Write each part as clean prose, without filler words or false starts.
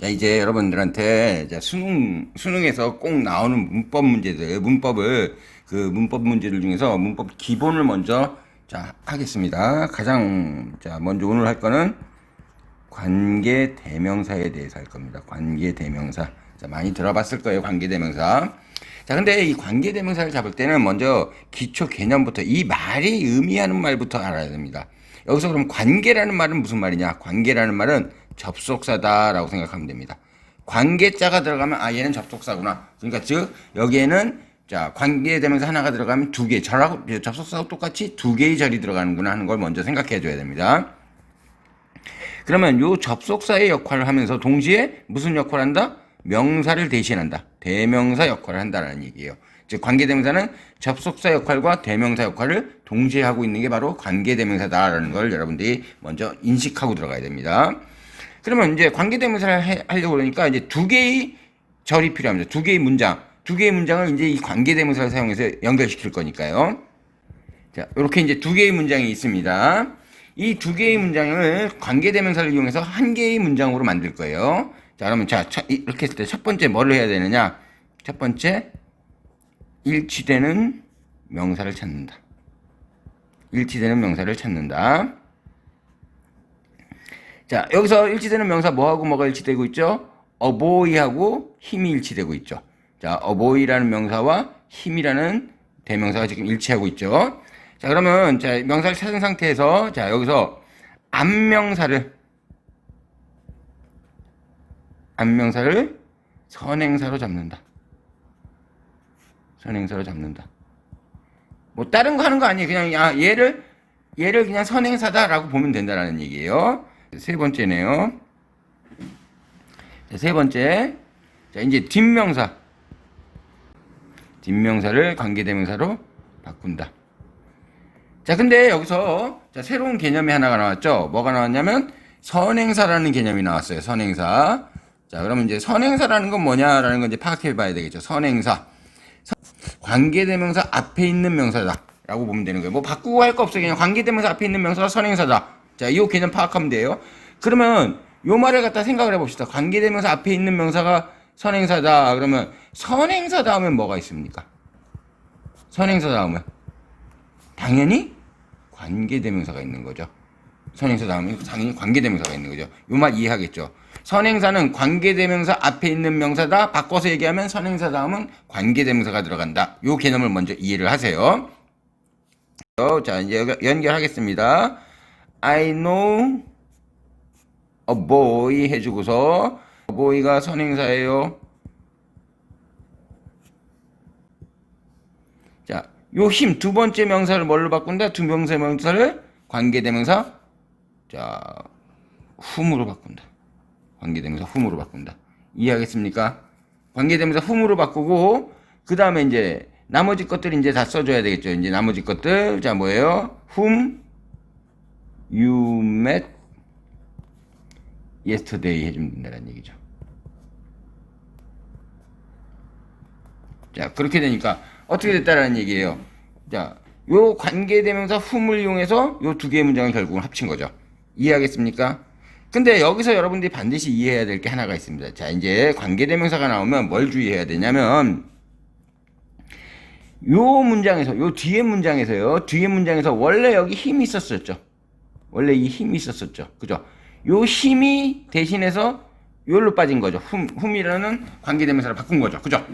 자, 이제 여러분들한테 수능에서 꼭 나오는 문법 문제들, 문법 문제들 중에서 문법 기본을 먼저, 자, 하겠습니다. 자, 먼저 오늘 할 거는 관계 대명사에 대해서 할 겁니다. 관계 대명사. 자, 많이 들어봤을 거예요, 관계 대명사. 자, 근데 이 관계 대명사를 잡을 때는 먼저 기초 개념부터, 이 말이 의미하는 말부터 알아야 됩니다. 여기서 그럼 관계라는 말은 무슨 말이냐? 관계라는 말은 접속사다라고 생각하면 됩니다. 관계자가 들어가면 얘는 접속사구나. 그러니까 즉 여기에는 자, 관계대명사 하나가 들어가면 두 개, 접속사하고 똑같이 두 개의 절이 들어가는구나 하는 걸 먼저 생각해 줘야 됩니다. 그러면 요 접속사의 역할을 하면서 동시에 무슨 역할을 한다? 명사를 대신한다. 대명사 역할을 한다는 얘기예요. 즉 관계대명사는 접속사 역할과 대명사 역할을 동시에 하고 있는 게 바로 관계대명사다라는 걸 여러분들이 먼저 인식하고 들어가야 됩니다. 그러면 이제 관계대명사를 하려고 그러니까 이제 두 개의 절이 필요합니다. 두 개의 문장을 이제 이 관계대명사를 사용해서 연결시킬 거니까요. 자, 이렇게 이제 두 개의 문장이 있습니다. 이 두 개의 문장을 관계대명사를 이용해서 한 개의 문장으로 만들 거예요. 자, 그러면 이렇게 했을 때 첫 번째 뭐를 해야 되느냐? 첫 번째, 일치되는 명사를 찾는다. 일치되는 명사를 찾는다. 자, 여기서 일치되는 명사 뭐하고 뭐가 일치되고 있죠? 어보이하고 힘이 일치되고 있죠. 자, 어보이라는 명사와 힘이라는 대명사가 지금 일치하고 있죠. 자, 그러면 자, 명사를 찾은 상태에서 자, 여기서 안명사를 선행사로 잡는다. 선행사로 잡는다. 뭐 다른 거 하는 거 아니에요. 그냥 얘를 그냥 선행사다라고 보면 된다라는 얘기예요. 세 번째네요. 자, 세 번째. 자, 이제 뒷명사를 관계대명사로 바꾼다. 자, 근데 여기서 자, 새로운 개념이 하나가 나왔죠. 뭐가 나왔냐면 선행사라는 개념이 나왔어요. 선행사. 자, 그러면 이제 선행사라는 건 뭐냐라는 건 이제 파악해 봐야 되겠죠. 선행사. 관계대명사 앞에 있는 명사다. 라고 보면 되는 거예요. 뭐 바꾸고 할 거 없어요. 그냥 관계대명사 앞에 있는 명사가 선행사다. 자, 이 개념 파악하면 돼요. 그러면 요 말을 갖다 생각을 해봅시다. 관계대명사 앞에 있는 명사가 선행사다. 그러면 선행사 다음엔 뭐가 있습니까? 선행사 다음은 당연히 관계대명사가 있는 거죠. 선행사 다음에 당연히 관계대명사가 있는 거죠. 요 말 이해하겠죠? 선행사는 관계대명사 앞에 있는 명사다. 바꿔서 얘기하면 선행사 다음은 관계대명사가 들어간다. 요 개념을 먼저 이해를 하세요. 자, 이제 연결하겠습니다. I know a boy 해주고서 boy가 선행사예요. 자, 요 힘 두 번째 명사를 뭘로 바꾼다? 두 명사 명사를 관계대명사 자, whom으로 바꾼다. 관계대명사 whom으로 바꾼다. 이해하겠습니까? 관계대명사 whom으로 바꾸고 그 다음에 이제 나머지 것들 이제 다 써줘야 되겠죠. 이제 나머지 것들 자 뭐예요? whom you met yesterday 해주면 된다는 얘기죠. 자, 그렇게 되니까 어떻게 됐다라는 얘기예요. 자, 요 관계대명사 whom을 이용해서 요 두 개의 문장을 결국은 합친 거죠. 이해하겠습니까? 근데 여기서 여러분들이 반드시 이해해야 될 게 하나가 있습니다. 자, 이제 관계대명사가 나오면 뭘 주의해야 되냐면 요 뒤에 문장에서 원래 여기 힘이 있었었죠. 원래 이 힘이 있었었죠. 그죠? 요 힘이 대신해서 요로 빠진 거죠. whom이라는 관계대명사를 바꾼 거죠. 그죠?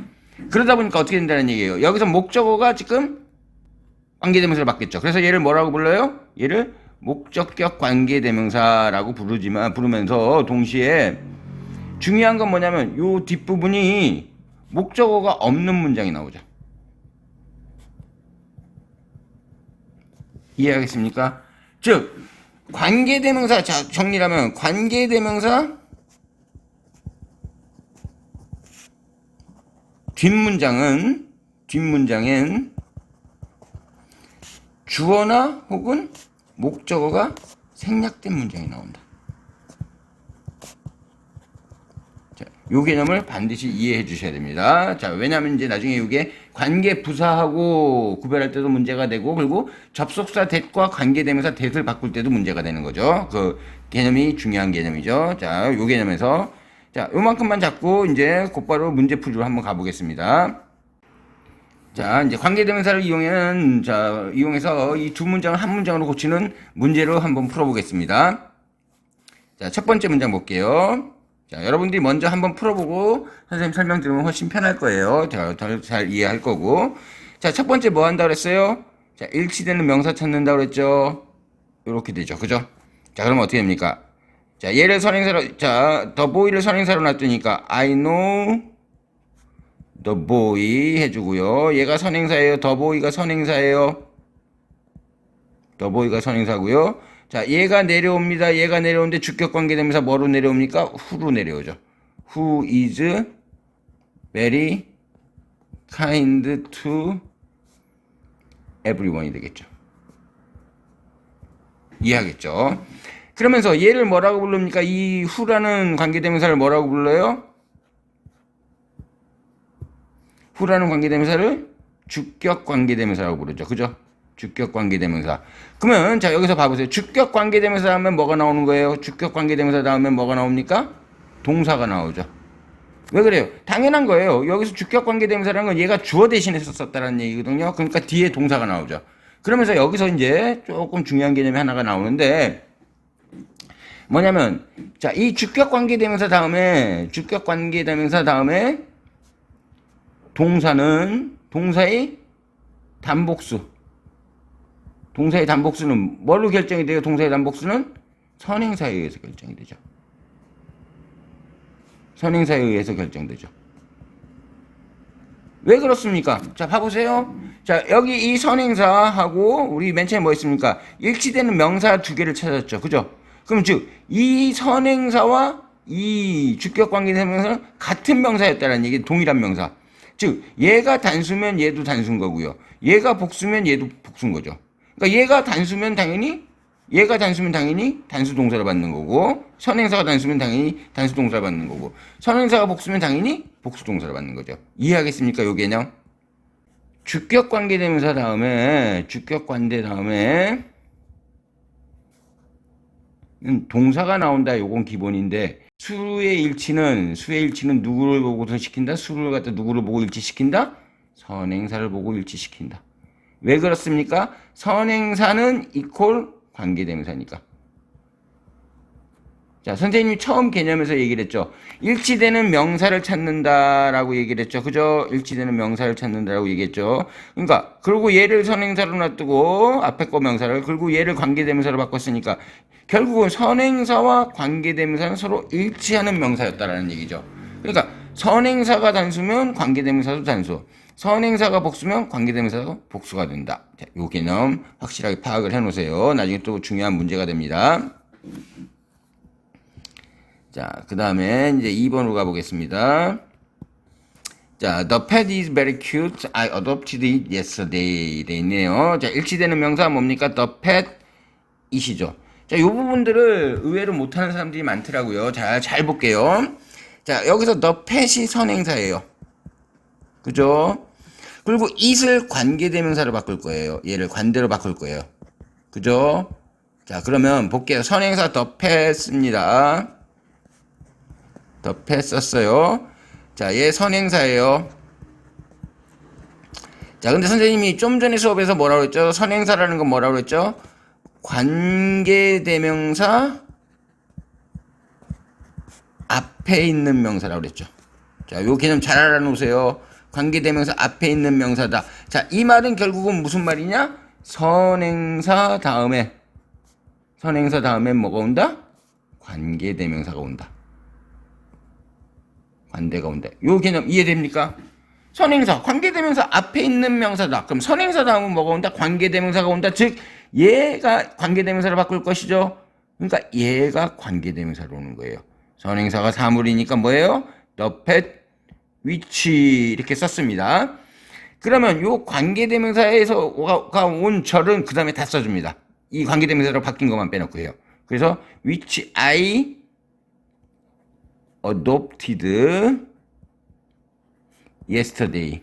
그러다 보니까 어떻게 된다는 얘기예요. 여기서 목적어가 지금 관계대명사를 받겠죠. 그래서 얘를 뭐라고 불러요? 얘를 목적격 관계대명사라고 부르면서 동시에 중요한 건 뭐냐면 요 뒷부분이 목적어가 없는 문장이 나오죠. 이해하겠습니까? 즉 관계대명사 자 정리하면 관계대명사 뒷문장엔 주어나 혹은 목적어가 생략된 문장이 나온다. 자, 요 개념을 반드시 이해해 주셔야 됩니다. 자, 왜냐면 이제 나중에 이게 관계 부사하고 구별할 때도 문제가 되고, 그리고 접속사 that과 관계대명사 that을 바꿀 때도 문제가 되는 거죠. 그 개념이 중요한 개념이죠. 자, 요 개념에서 자, 요만큼만 잡고 이제 곧바로 문제 풀이로 한번 가보겠습니다. 자, 이제 관계대명사를 이용해서 이 두 문장을 한 문장으로 고치는 문제로 한번 풀어보겠습니다. 자, 첫 번째 문장 볼게요. 자, 여러분들이 먼저 한번 풀어보고 선생님 설명 들으면 훨씬 편할 거예요. 잘 이해할 거고. 자, 첫 번째 뭐 한다고 그랬어요? 자, 일치되는 명사 찾는다고 그랬죠? 이렇게 되죠. 그죠? 자, 그러면 어떻게 됩니까? 자, 얘를 선행사로, 자, the boy를 선행사로 놔두니까 I know the boy 해주고요. 얘가 선행사예요. the boy가 선행사예요. the boy가 선행사고요. 자, 얘가 내려옵니다. 얘가 내려오는데 주격관계대명사 뭐로 내려옵니까? who로 내려오죠. Who is very kind to everyone이 되겠죠. 이해하겠죠? 그러면서 얘를 뭐라고 부릅니까? 이 who라는 관계대명사를 뭐라고 불러요? who라는 관계대명사를 주격관계대명사라고 부르죠. 그죠? 주격관계대명사. 그러면 자, 여기서 봐보세요. 주격관계대명사 다음에 뭐가 나오는 거예요? 주격관계대명사 다음에 뭐가 나옵니까? 동사가 나오죠. 왜 그래요? 당연한 거예요. 여기서 주격관계대명사라는 건 얘가 주어 대신해서 썼다는 얘기거든요. 그러니까 뒤에 동사가 나오죠. 그러면서 여기서 이제 조금 중요한 개념이 하나가 나오는데 뭐냐면 자, 이 주격관계대명사 다음에 동사는 동사의 단복수. 동사의 단복수는 뭘로 결정이 돼요? 동사의 단복수는 선행사에 의해서 결정이 되죠. 선행사에 의해서 결정되죠. 왜 그렇습니까? 자, 봐보세요. 자, 여기 이 선행사하고 우리 맨 처음에 뭐 했습니까? 일치되는 명사 두 개를 찾았죠. 그죠? 그럼 즉, 이 선행사와 이 주격관계대명사는 같은 명사였다는 얘기, 동일한 명사. 즉, 얘가 단수면 얘도 단수인 거고요. 얘가 복수면 얘도 복수인 거죠. 그러니까 얘가 단수면 당연히 단수 동사를 받는 거고, 선행사가 단수면 당연히 단수 동사를 받는 거고, 선행사가 복수면 당연히 복수 동사를 받는 거죠. 이해하겠습니까? 요 개념? 주격관계대명사 다음에 동사가 나온다. 요건 기본인데 수의 일치는 누구를 보고서 시킨다? 수를 갖다 누구를 보고 일치시킨다? 선행사를 보고 일치시킨다. 왜 그렇습니까? 선행사는 이퀄 관계대명사니까. 자, 선생님이 처음 개념에서 얘기를 했죠. 일치되는 명사를 찾는다라고 얘기를 했죠. 그죠? 일치되는 명사를 찾는다라고 얘기했죠. 그러니까 그리고 얘를 선행사로 놔두고 앞에 거 명사를, 그리고 얘를 관계대명사로 바꿨으니까 결국은 선행사와 관계대명사는 서로 일치하는 명사였다라는 얘기죠. 그러니까 선행사가 단수면 관계대명사도 단수, 선행사가 복수면 관계대명사도 복수가 된다. 자, 요 개념 확실하게 파악을 해놓으세요. 나중에 또 중요한 문제가 됩니다. 자, 그 다음에 이제 2번으로 가보겠습니다. 자, the pet is very cute. I adopted it yesterday. 돼 있네요. 자, 일치되는 명사 뭡니까? the pet 이시죠. 자, 요 부분들을 의외로 못하는 사람들이 많더라고요. 잘 볼게요. 자, 여기서 the pet이 선행사예요. 그죠? 그리고 it을 관계대명사로 바꿀 거예요. 얘를 관대로 바꿀 거예요. 그죠? 자, 그러면 볼게요. 선행사 the pet입니다. the pet 썼어요. 자, 얘 선행사예요. 자, 근데 선생님이 좀 전에 수업에서 뭐라고 했죠? 선행사라는 건 뭐라고 했죠? 관계대명사 앞에 있는 명사라고 그랬죠. 자, 요 개념 잘 알아놓으세요. 관계대명사 앞에 있는 명사다. 자, 이 말은 결국은 무슨 말이냐? 선행사 다음에 뭐가 온다? 관계대명사가 온다. 관대가 온다. 요 개념 이해됩니까? 선행사, 관계대명사 앞에 있는 명사다. 그럼 선행사 다음은 뭐가 온다? 관계대명사가 온다. 즉, 얘가 관계대명사를 바꿀 것이죠. 그러니까 얘가 관계대명사로 오는 거예요. 선행사가 사물이니까 뭐예요? the pet, which 이렇게 썼습니다. 그러면 요 관계대명사에서가 온 절은 그 다음에 다 써줍니다. 이 관계대명사로 바뀐 것만 빼놓고 해요. 그래서 which I adopted yesterday.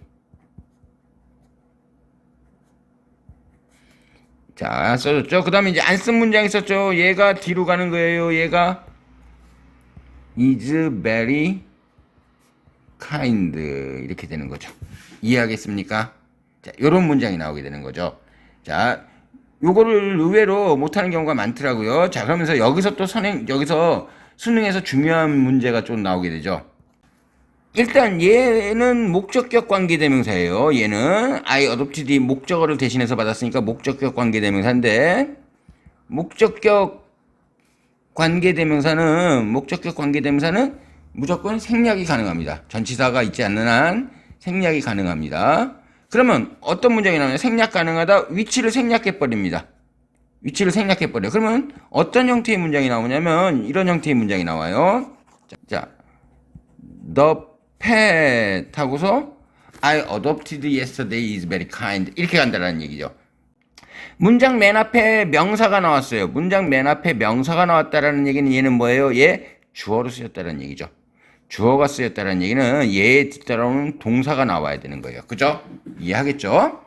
자, 써줬죠. 그 다음에 이제 안 쓴 문장 있었죠. 얘가 뒤로 가는 거예요. 얘가 is very kind 이렇게 되는 거죠. 이해하겠습니까? 자, 요런 문장이 나오게 되는 거죠. 자, 요거를 의외로 못하는 경우가 많더라고요. 자, 그러면서 여기서 또 여기서 수능에서 중요한 문제가 좀 나오게 되죠. 일단 얘는 목적격 관계대명사예요. 얘는 I adopted 목적어를 대신해서 받았으니까 목적격 관계대명사인데 목적격 관계대명사는 무조건 생략이 가능합니다. 전치사가 있지 않는 한 생략이 가능합니다. 그러면 어떤 문장이 나오냐? 생략 가능하다. 위치를 생략해 버립니다. 위치를 생략해 버려. 그러면 어떤 형태의 문장이 나오냐면 이런 형태의 문장이 나와요. 자, the pet 하고서 I adopted yesterday is very kind 이렇게 간다는 얘기죠. 문장 맨 앞에 명사가 나왔어요. 문장 맨 앞에 명사가 나왔다라는 얘기는 얘는 뭐예요? 얘 주어로 쓰였다는 얘기죠. 주어가 쓰였다는 얘기는 얘에 뒤따라오는 동사가 나와야 되는 거예요. 그죠? 이해하겠죠?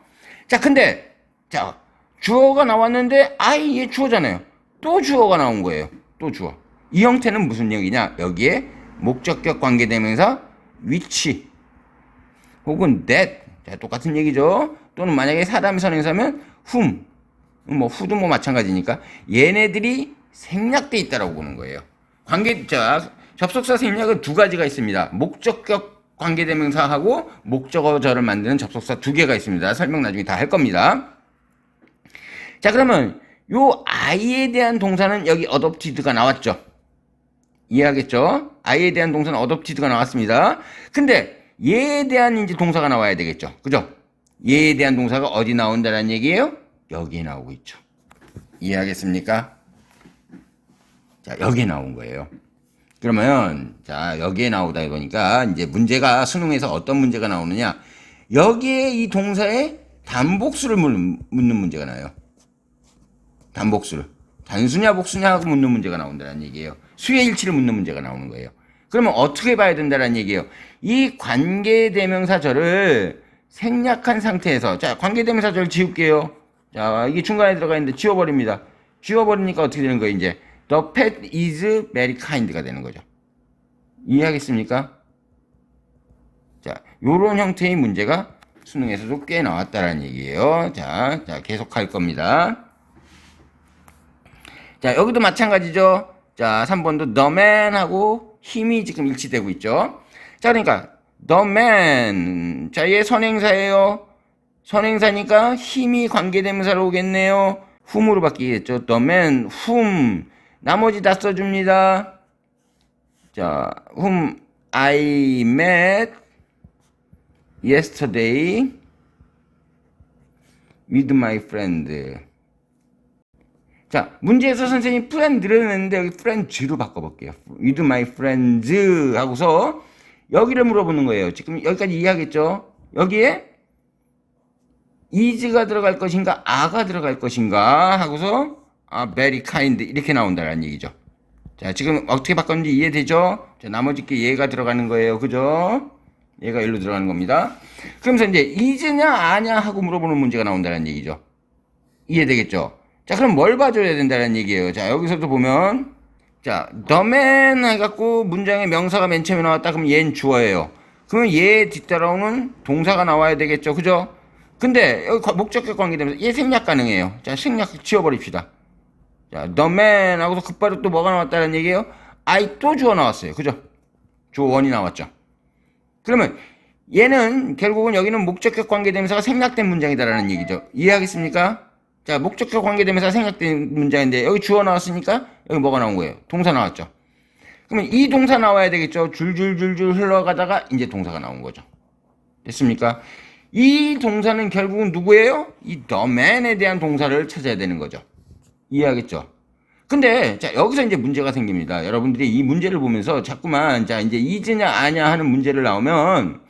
자, 근데 자, 주어가 나왔는데 I 얘 주어잖아요. 또 주어가 나온 거예요. 또 주어. 이 형태는 무슨 얘기냐? 여기에 목적격 관계대명사 which 혹은 that 자, 똑같은 얘기죠. 또는 만약에 사람이 선행사면 whom 뭐 who도 뭐 마찬가지니까 얘네들이 생략돼 있다라고 보는 거예요. 접속사 생략은 두 가지가 있습니다. 목적격 관계대명사하고 목적어절을 만드는 접속사 두 개가 있습니다. 설명 나중에 다 할 겁니다. 자, 그러면 요 I에 대한 동사는 여기 adopted가 나왔죠. 이해하겠죠? I에 대한 동사는 adopted가 나왔습니다. 근데 얘에 대한 이제 동사가 나와야 되겠죠. 그죠? 얘에 대한 동사가 어디 나온다는 얘기예요? 여기에 나오고 있죠. 이해하겠습니까? 자, 여기에 나온 거예요. 그러면 자, 여기에 나오다 보니까 이제 문제가 수능에서 어떤 문제가 나오느냐? 여기에 이 동사에 단복수를 묻는 문제가 나요. 단복수를. 단수냐 복수냐 하고 묻는 문제가 나온다는 얘기예요. 수의 일치를 묻는 문제가 나오는 거예요. 그러면 어떻게 봐야 된다는 얘기예요? 이 관계대명사절을 생략한 상태에서 자, 관계대명사절 지울게요. 자, 이게 중간에 들어가 있는데 지워버립니다. 지워버리니까 어떻게 되는 거예요? 이제 The pet is very kind가 되는 거죠. 이해하겠습니까? 자, 요런 형태의 문제가 수능에서도 꽤 나왔다는 얘기예요. 자, 계속 할 겁니다. 자, 여기도 마찬가지죠. 자, 3번도 the man하고 힘이 지금 일치되고 있죠. 자, 그러니까 the man. 자, 얘 선행사예요. 선행사니까 힘이 관계대명사로 오겠네요. whom으로 바뀌겠죠. the man, whom. 나머지 다 써줍니다. 자, whom I met yesterday with my friend. 자, 문제에서 선생님이 friend를 했는데 여기 friends로 바꿔볼게요. with my friends 하고서 여기를 물어보는 거예요. 지금 여기까지 이해하겠죠? 여기에 is가 들어갈 것인가 a가 들어갈 것인가 하고서 very kind 이렇게 나온다는 얘기죠. 자, 지금 어떻게 바꿨는지 이해되죠? 자, 나머지 게 얘가 들어가는 거예요. 그죠? 얘가 일로 들어가는 겁니다. 그러면서 이제 is냐 아냐 하고 물어보는 문제가 나온다는 얘기죠. 이해되겠죠? 자, 그럼 뭘 봐줘야 된다는 얘기예요. 자, 여기서도 보면 자, the man 해갖고 문장에 명사가 맨 처음에 나왔다 그러면 얘는 주어예요. 그러면 얘 뒤따라오는 동사가 나와야 되겠죠. 그죠? 근데 여기 목적격 관계되면서 얘 생략 가능해요. 자, 생략 지워버립시다. 자, the man 하고서 곧바로 또 뭐가 나왔다는 얘기예요? I 또 주어 나왔어요. 그죠? 주어 원이 나왔죠. 그러면 얘는 결국은 여기는 목적격 관계대명사가 생략된 문장이다라는 얘기죠. 이해하겠습니까? 자, 목적격 관계대명사가 생략된 문장인데 여기 주어 나왔으니까 여기 뭐가 나온 거예요? 동사 나왔죠. 그러면 이 동사 나와야 되겠죠. 줄줄줄줄 흘러가다가 이제 동사가 나온 거죠. 됐습니까? 이 동사는 결국은 누구예요? 이 the man에 대한 동사를 찾아야 되는 거죠. 이해하겠죠? 근데 자, 여기서 이제 문제가 생깁니다. 여러분들이 이 문제를 보면서 자꾸만 자, 이제 is냐 아냐 하는 문제를 나오면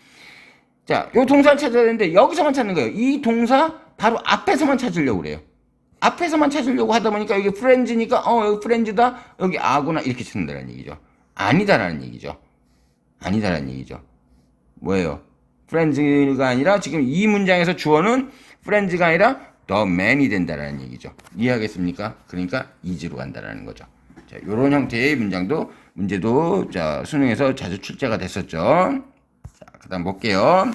자, 요 동사를 찾아야 되는데 여기서만 찾는 거예요. 이 동사 바로 앞에서만 찾으려고 그래요. 앞에서만 찾으려고 하다 보니까 여기 friends니까 여기 friends다. 여기 아구나 이렇게 찾는다는 얘기죠. 아니다라는 얘기죠. 아니다라는 얘기죠. 뭐예요? friends가 아니라 지금 이 문장에서 주어는 friends가 아니라 the man이 된다라는 얘기죠. 이해하겠습니까? 그러니까 is로 간다라는 거죠. 자, 요런 형태의 문장도 문제도 자 수능에서 자주 출제가 됐었죠. 자, 그다음 볼게요.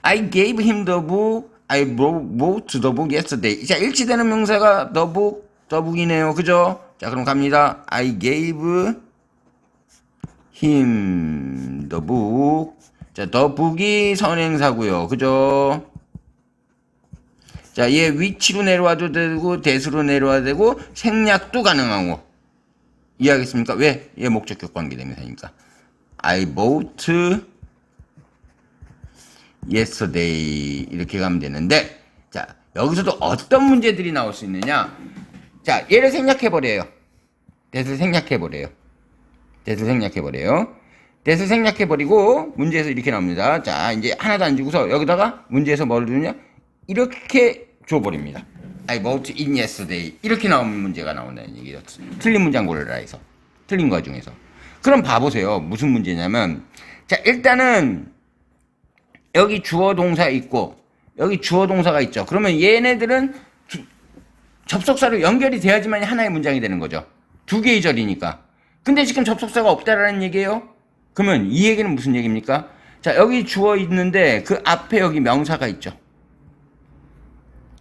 I gave him the book. I wrote the book yesterday. 자, 일치되는 명사가 the book, the book이네요. 그죠? 자, 그럼 갑니다. I gave him the book. 자, the book이 선행사고요. 그죠? 자, 얘 위치로 내려와도 되고 대수로 내려와도 되고 생략도 가능하고. 이해하겠습니까? 왜? 얘 목적격 관계대명사니까. I bought yesterday 이렇게 가면 되는데, 자 여기서도 어떤 문제들이 나올 수 있느냐. 자 얘를 생략해버려요. that을 생략해버려요. that을 생략해버리고 문제에서 이렇게 나옵니다. 자 이제 하나도 안 주고서 여기다가 문제에서 뭘 주냐, 이렇게 줘버립니다. I bought it yesterday 이렇게 나오는 문제가 나온다는 얘기죠. 틀린 문장 고르라 해서, 틀린 거 중에서. 그럼 봐보세요. 무슨 문제냐면, 자 일단은 여기 주어 동사 있고 여기 주어 동사가 있죠. 그러면 얘네들은 접속사로 연결이 돼야지만 하나의 문장이 되는 거죠. 두 개의 절이니까. 근데 지금 접속사가 없다라는 얘기예요. 그러면 이 얘기는 무슨 얘기입니까? 자 여기 주어 있는데 그 앞에 여기 명사가 있죠.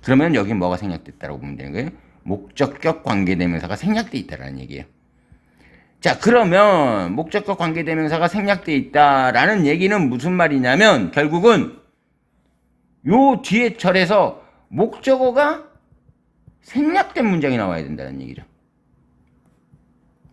그러면 여기 뭐가 생략됐다라고 보면 되는 거예요. 목적격 관계대명사가 생략돼 있다라는 얘기예요. 자 그러면 목적격 관계대명사가 생략돼 있다라는 얘기는 무슨 말이냐면, 결국은 요 뒤에 절에서 목적어가 생략된 문장이 나와야 된다는 얘기죠.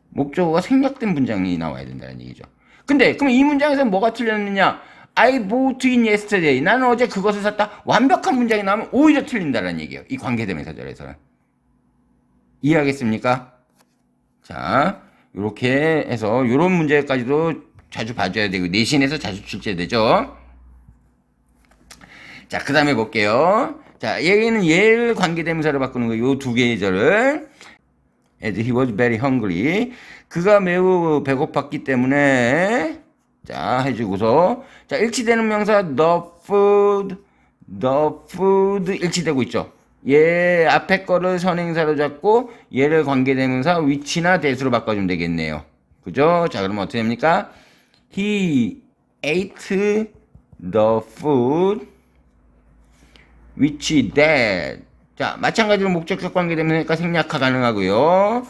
목적어가 생략된 문장이 나와야 된다는 얘기죠. 근데 그럼 이 문장에서 뭐가 틀렸느냐? I bought it yesterday. 나는 어제 그것을 샀다. 완벽한 문장이 나오면 오히려 틀린다는 얘기예요. 이 관계대명사절에서는. 이해하겠습니까? 자 이렇게 해서 이런 문제까지도 자주 봐줘야 되고 내신에서 자주 출제되죠. 자 그 다음에 볼게요. 자 얘는 얘를 관계대명사로 바꾸는 거예요. 요 두 개의 절을. As he was very hungry. 그가 매우 배고팠기 때문에 자 해주고서, 자 일치되는 명사 the food 일치되고 있죠. 얘 앞에 거를 선행사로 잡고 얘를 관계대명사 which나 that으로 바꿔주면 되겠네요. 그죠? 자 그러면 어떻게 됩니까? He ate the food which that. 자 마찬가지로 목적격 관계대명사니까 생략화 가능하고요.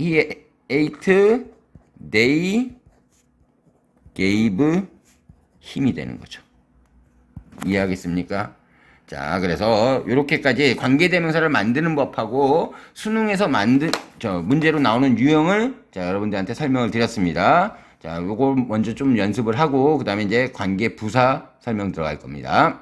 He ate, they gave 힘이 되는 거죠. 이해하겠습니까? 자 그래서 이렇게까지 관계대명사를 만드는 법하고 수능에서 문제로 나오는 유형을 자 여러분들한테 설명을 드렸습니다. 자 요거 먼저 좀 연습을 하고 그 다음에 이제 관계 부사 설명 들어갈 겁니다.